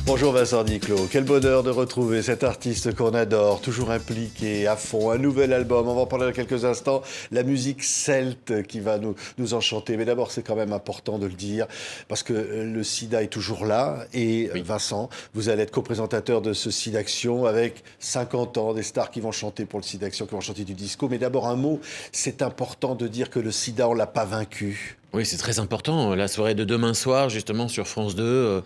Bonjour Vincent Niclot, quel bonheur de retrouver cet artiste qu'on adore, toujours impliqué à fond, un nouvel album, on va en parler dans quelques instants, la musique celte qui va nous enchanter. Mais d'abord c'est quand même important de le dire, parce que le sida est toujours là, et oui. Vincent, vous allez être co-présentateur de ce SIDAction avec 50 ans, des stars qui vont chanter pour le SIDAction, qui vont chanter du disco. Mais d'abord un mot, c'est important de dire que le sida, on ne l'a pas vaincu. Oui, c'est très important. La soirée de demain soir, justement, sur France 2,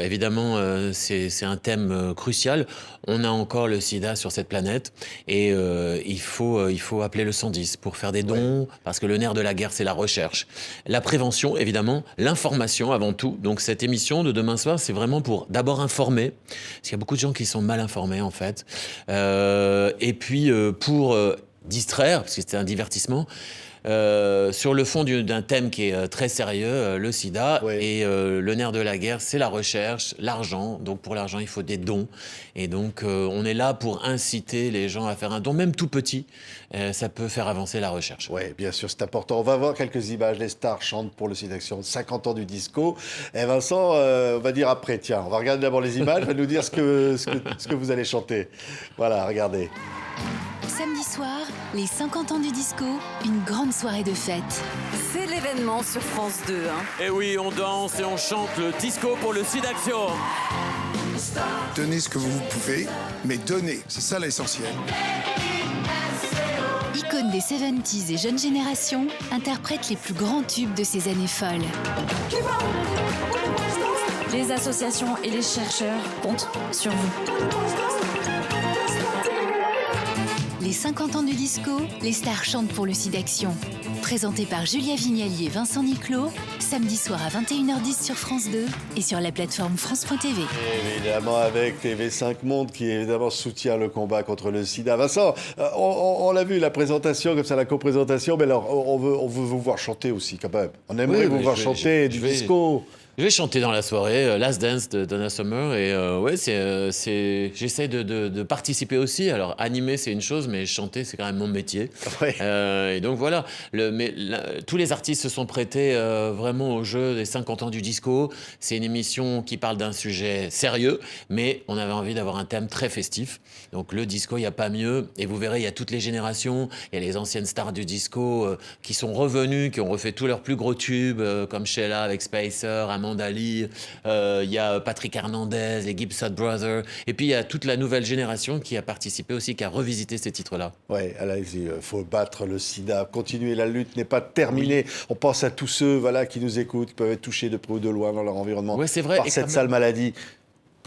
évidemment, c'est un thème crucial. On a encore le sida sur cette planète et il faut appeler le 110 pour faire des dons, parce que le nerf de la guerre, c'est la recherche. La prévention, évidemment, l'information avant tout. Donc cette émission de demain soir, c'est vraiment pour d'abord informer, parce qu'il y a beaucoup de gens qui sont mal informés, en fait. Et puis pour distraire, parce que c'est un divertissement, sur le fond d'un thème qui est très sérieux, le sida, et le nerf de la guerre, c'est la recherche, l'argent. Donc pour l'argent, il faut des dons. Et donc on est là pour inciter les gens à faire un don, même tout petit. Ça peut faire avancer la recherche. Oui, bien sûr, c'est important. On va voir quelques images. Les stars chantent pour le SIDAction, 50 ans du disco. Et Vincent, on va dire après, tiens, on va regarder d'abord les images, on va nous dire ce que vous allez chanter. Voilà, regardez. Samedi soir, les 50 ans du disco, une grande soirée de fête. C'est l'événement sur France 2. Et oui, on danse et on chante le disco pour le SIDAction. Donnez ce que vous pouvez, mais donnez, c'est ça l'essentiel. Icône des 70s et jeunes générations, interprète les plus grands tubes de ces années folles. Les associations et les chercheurs comptent sur vous. Les 50 ans du disco, les stars chantent pour le SIDAction. Présenté par Julia Vignalier et Vincent Niclot, samedi soir à 21h10 sur France 2 et sur la plateforme France.tv. Évidemment avec TV5 Monde qui évidemment soutient le combat contre le sida. Vincent, on l'a vu, la présentation, comme ça, la co-présentation, mais alors on veut vous voir chanter aussi quand même. On aimerait vous voir chanter du disco. Je vais chanter dans la soirée, Last Dance de Donna Summer, et j'essaie de participer aussi. Alors animer c'est une chose, mais chanter c'est quand même mon métier. Ouais. Et donc voilà, tous les artistes se sont prêtés vraiment au jeu des 50 ans du disco. C'est une émission qui parle d'un sujet sérieux, mais on avait envie d'avoir un thème très festif. Donc le disco, il n'y a pas mieux, et vous verrez, il y a toutes les générations. Il y a les anciennes stars du disco qui sont revenues, qui ont refait tous leurs plus gros tubes, comme Sheila avec Spacer, Mandali, il y a Patrick Hernandez, les Gibson Brothers, et puis il y a toute la nouvelle génération qui a participé aussi, qui a revisité ces titres-là. Oui, il faut battre le sida, continuer, la lutte n'est pas terminée. On pense à tous ceux qui nous écoutent, qui peuvent être touchés de près ou de loin dans leur environnement c'est vrai, par cette sale maladie.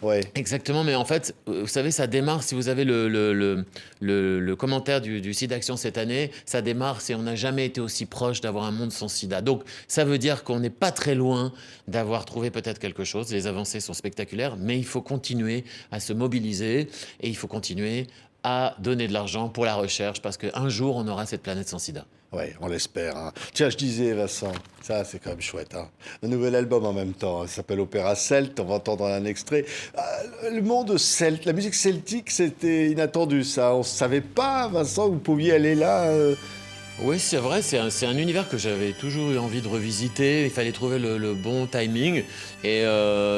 Ouais. Exactement, mais en fait, vous savez, ça démarre, si vous avez le commentaire du SIDAction cette année, ça démarre si on n'a jamais été aussi proche d'avoir un monde sans sida. Donc, ça veut dire qu'on n'est pas très loin d'avoir trouvé peut-être quelque chose. Les avancées sont spectaculaires, mais il faut continuer à se mobiliser et il faut continuer à donner de l'argent pour la recherche, parce qu'un jour, on aura cette planète sans sida. Oui, on l'espère. Tiens, je disais, Vincent, ça c'est quand même chouette. Un nouvel album en même temps, ça s'appelle Opéra Celte, on va entendre un extrait. Le monde celte, la musique celtique, c'était inattendu ça. On ne savait pas, Vincent, que vous pouviez aller là. Oui, c'est vrai, c'est un univers que j'avais toujours eu envie de revisiter. Il fallait trouver le bon timing. Et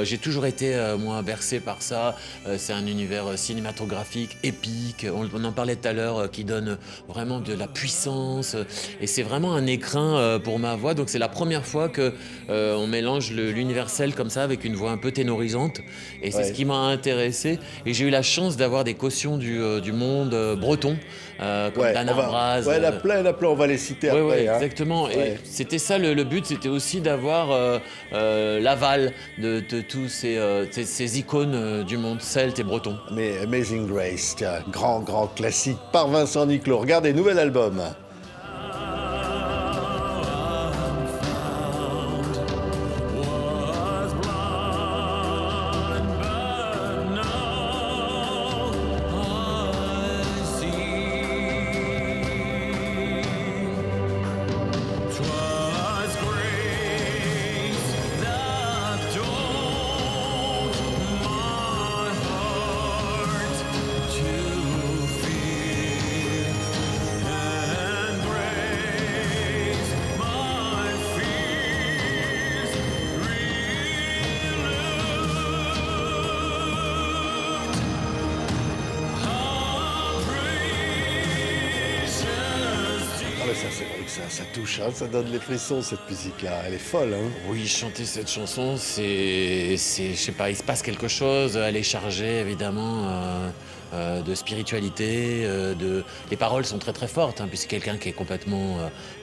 j'ai toujours été, moi, bercé par ça. C'est un univers cinématographique, épique. On en parlait tout à l'heure, qui donne vraiment de la puissance. Et c'est vraiment un écrin pour ma voix. Donc c'est la première fois qu'on mélange l'universel comme ça, avec une voix un peu ténorisante. Et c'est ce qui m'a intéressé. Et j'ai eu la chance d'avoir des cautions du monde breton, comme Dan Arbraz. Il y en a plein, on va les citer après. Oui, exactement. Et c'était ça le but, c'était aussi d'avoir l'aval de tous ces icônes du monde celte et breton. Mais Amazing Grace, tiens, grand classique par Vincent Niclot. Regardez, nouvel album. ça touche, hein, ça donne les frissons, cette musique-là. Elle est folle, hein. Oui, chanter cette chanson, je sais pas, il se passe quelque chose. Elle est chargée, évidemment, de spiritualité. Les paroles sont très très fortes, hein, puis c'est quelqu'un qui est complètement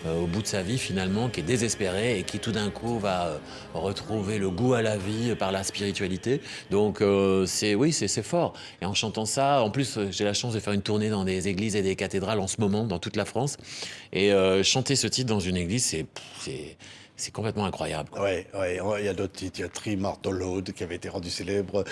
au bout de sa vie, finalement, qui est désespéré et qui tout d'un coup va retrouver le goût à la vie par la spiritualité. Donc, c'est fort. Et en chantant ça, en plus, j'ai la chance de faire une tournée dans des églises et des cathédrales en ce moment, dans toute la France. Et chanter ce titre dans une église, c'est complètement incroyable, quoi. Ouais, il y a d'autres titres. Il y a Three Martha Load qui avait été rendu célèbre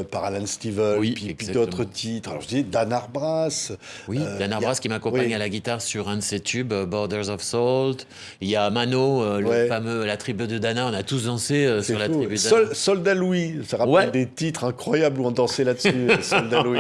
par Alan Stivell, Oui, puis exactement. d'autres titres. Alors je dis Dan Arbras. Oui, Dan il y a- Arbras qui m'accompagne oui. à la guitare sur un de ses tubes, Borders of Salt. Il y a Mano, Ouais. le fameux La tribu de Dana. On a tous dansé C'est sur la fou. tribu de Dana. Soldat Louis, ça rappelle Ouais. des titres incroyables où on dansait là-dessus. Soldat Louis.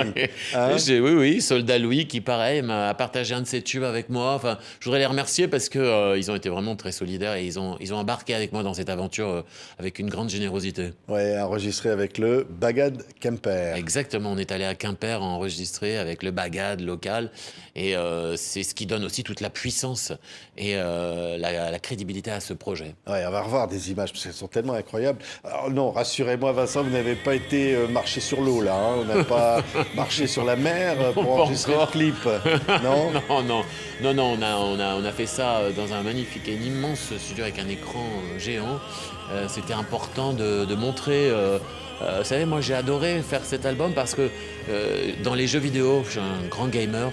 Hein? Oui, Soldat Louis qui, pareil, m'a partagé un de ses tubes avec moi. Enfin, je voudrais les remercier parce que ils ont été vraiment très solidaires et ils ont embarqué avec moi dans cette aventure avec une grande générosité. Ouais, enregistré avec le Bagad Kemper. Exactement, on est allé à Quimper enregistrer avec le bagad local et c'est ce qui donne aussi toute la puissance et la crédibilité à ce projet. Ouais, on va revoir des images parce qu'elles sont tellement incroyables. Alors non, rassurez-moi Vincent, vous n'avez pas été marcher sur l'eau là, hein. On n'a pas marché sur la mer pour Pas enregistrer le encore. clip, non? Non, on a fait ça dans un magnifique et un immense studio avec un écran géant. C'était important de montrer. Vous savez, moi j'ai adoré faire cet album parce que dans les jeux vidéo, je suis un grand gamer,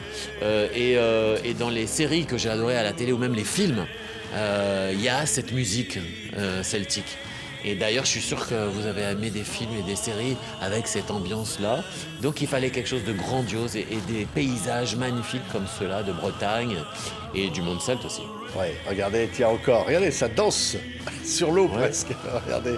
et dans les séries que j'ai adorées à la télé ou même les films, il y a cette musique celtique. Et d'ailleurs, je suis sûr que vous avez aimé des films et des séries avec cette ambiance-là. Donc il fallait quelque chose de grandiose et des paysages magnifiques comme ceux-là de Bretagne et du monde celte aussi. Ouais, regardez, tiens encore, regardez, ça danse sur l'eau presque. Regardez.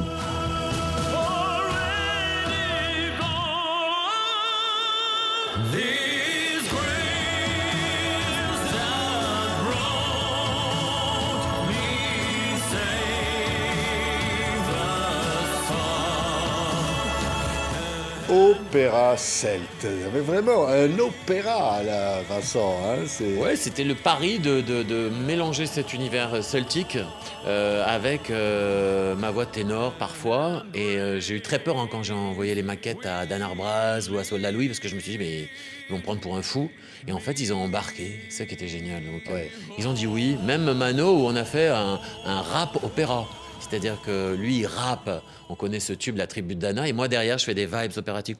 Opéra celte. Mais vraiment, un opéra, là, Vincent. Hein, c'est... Ouais, c'était le pari de mélanger cet univers celtique avec ma voix de ténor parfois. Et j'ai eu très peur hein, quand j'ai envoyé les maquettes à Dan Arbras ou à Soldat Louis parce que je me suis dit, mais ils vont me prendre pour un fou. Et en fait, ils ont embarqué. C'est ça qui était génial. Donc, Ouais. ils ont dit oui. Même Mano, où on a fait un rap opéra. C'est-à-dire que lui, il rappe. On connaît ce tube, La tribu de Dana. Et moi, derrière, je fais des vibes opératiques.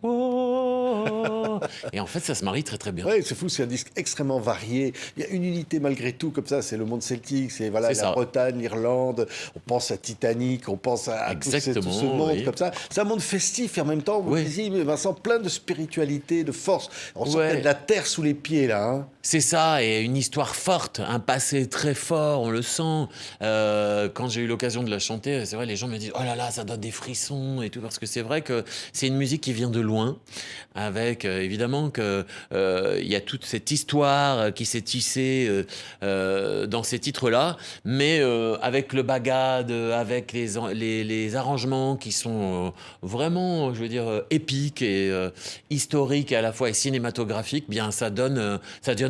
Et en fait, ça se marie très, très bien. Ouais, c'est fou, c'est un disque extrêmement varié. Il y a une unité malgré tout, comme ça, c'est le monde celtique, c'est voilà, C'est la ça. Bretagne, l'Irlande, on pense à Titanic, on pense à tout Exactement, ce monde oui. comme ça. C'est un monde festif et en même temps, vous Oui. disiez, mais Vincent, plein de spiritualité, de force. On sent Ouais. qu'il y a de la terre sous les pieds, là. Hein. C'est ça, et une histoire forte, un passé très fort, on le sent. Quand j'ai eu l'occasion de la chanter, c'est vrai, les gens me disent « Oh là là, ça donne des frissons » et tout, parce que c'est vrai que c'est une musique qui vient de loin, avec évidemment que il y a toute cette histoire qui s'est tissée dans ces titres-là, mais avec le bagad, avec les arrangements qui sont vraiment, je veux dire, épiques et historiques à la fois et cinématographiques, bien ça donne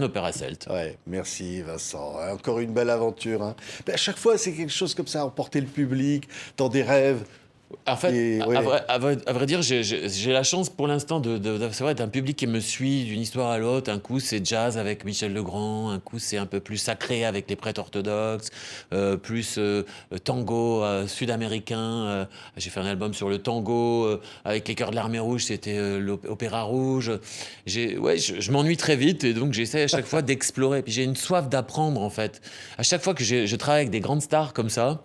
opéra celte. Ouais, merci Vincent. Encore une belle aventure. Hein. Mais à chaque fois, c'est quelque chose comme ça, emporter le public dans des rêves. En fait, Et, à ouais. à vrai dire, j'ai la chance pour l'instant c'est vrai, d'un public qui me suit d'une histoire à l'autre. Un coup, c'est jazz avec Michel Legrand. Un coup, c'est un peu plus sacré avec les prêtres orthodoxes. Plus tango sud-américain. J'ai fait un album sur le tango avec les Chœurs de l'Armée Rouge. C'était l'Opéra Rouge. Je m'ennuie très vite et donc j'essaie à chaque fois d'explorer. Puis j'ai une soif d'apprendre, en fait. À chaque fois que je travaille avec des grandes stars comme ça,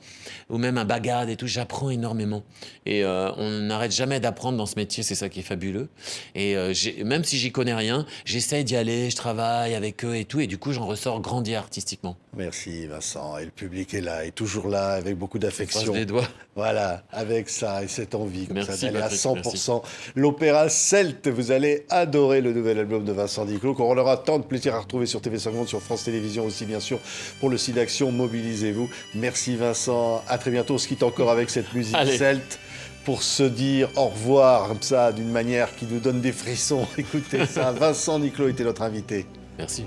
ou même un bagad et tout, j'apprends énormément. Et on n'arrête jamais d'apprendre dans ce métier, c'est ça qui est fabuleux. Et même si j'y connais rien, j'essaie d'y aller, je travaille avec eux et tout, et du coup j'en ressors grandi artistiquement. Merci Vincent. Et le public est là, est toujours là, avec beaucoup d'affection. Croise les doigts. Voilà, avec ça et cette envie comme Merci, ça d'aller à Patrick, 100%. L'opéra celte, vous allez adorer le nouvel album de Vincent Niclot, qu'on aura tant de plaisir à retrouver sur TV5 Monde, sur France Télévisions aussi bien sûr, pour le site d'action Mobilisez-vous. Merci Vincent, à très bientôt. On se quitte encore avec cette musique Allez. celte pour se dire au revoir comme ça, d'une manière qui nous donne des frissons. Écoutez ça, Vincent Niclot était notre invité. Merci.